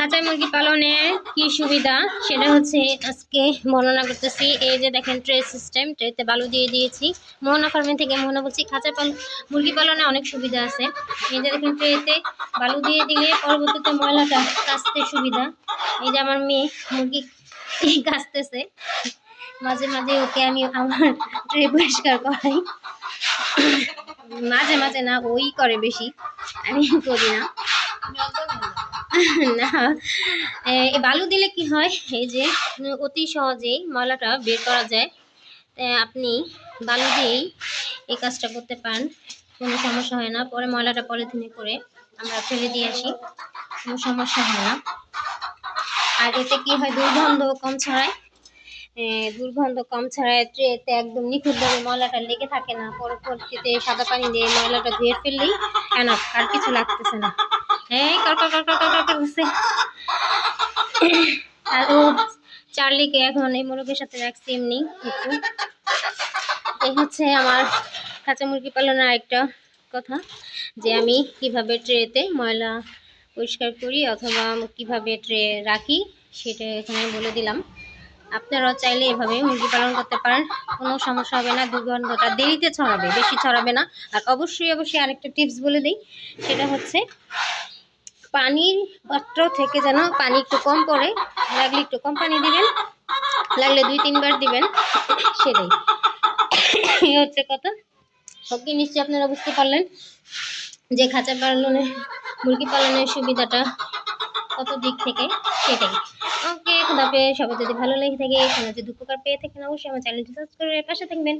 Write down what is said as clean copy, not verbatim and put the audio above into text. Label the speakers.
Speaker 1: খাঁচায় মুরগি পালনের কি সুবিধা সেটা হচ্ছে আজকে বর্ণনা করতেছি। এই যে দেখেন ট্রে সিস্টেম, ট্রেতে বালু দিয়ে দিয়েছি। মোহনা ফার্মে থেকে মোহনা বলছি। খাঁচায় মুরগি পালনে অনেক সুবিধা আছে। এই যে দেখেন ট্রেতে বালু দিয়ে দিলে পরবর্তীতে ময়লাটা কাচতে সুবিধা। এই যে আমার মেয়ে মুরগি কাচতেছে, মাঝে মাঝে ওকে আমি আমার ট্রে পরিষ্কার করাই। মাঝে মাঝে না, ওই করে বেশি, আমি করি না। না, এই বালু দিলে কি হয়, এই যে অতি সহজেই ময়লাটা বের করা যায়। আপনি বালু দিয়েই এই কাজটা করতে পারেন, কোনো সমস্যা হয় না। পরে ময়লাটা পলিথিনে করে আমরা ফেলে দিয়ে আসি, কোনো সমস্যা হয় না। আর এতে কি হয়, দুর্গন্ধ কম ছড়ায়। ট্রেতে একদম নিখুঁতভাবে ময়লাটা লেগে থাকে না। পরবর্তীতে সাদা পানি দিয়ে ময়লাটা ধুয়ে ফেললেই এনাফ, আর কিছু লাগতেছে না। এই করছে। আর ও চার্লিকে এখন এই মোরগের সাথে রাখছি এমনি একটু। এই হচ্ছে আমার কাঁচা মুরগি পালনের আরেকটা কথা, যে আমি কিভাবে ট্রেতে ময়লা পরিষ্কার করি অথবা কিভাবে ট্রে রাখি সেটা এখানে বলে দিলাম। আপনারাও চাইলে এভাবে মুরগি পালন করতে পারেন, কোনো সমস্যা হবে না। দুর্গন্ধটা দেরিতে ছড়াবে, বেশি ছড়াবে না। আর অবশ্যই আরেকটা টিপস বলে দিই, সেটা হচ্ছে পানির পাত্র থেকে যেন পানি একটু কম পড়ে, লাগলে একটু কম পানি দিবেন, লাগলে 2-3 বার দিবেন, সেটাই এই হচ্ছে কথা। ওকে, নিশ্চয়ই আপনারা বুঝতে পারলেন যে খাঁচা পালনের মুরগি পালনের সুবিধাটা কত দিক থেকে, সেটাই। ওকে, খুদাহাফেজ। সবাই যদি ভালো লেগে থাকে, কোনো যদি উপকার পেয়ে থাকেন, অবশ্যই আমার চ্যানেলটি সাবস্ক্রাইব করে পাশে থাকবেন।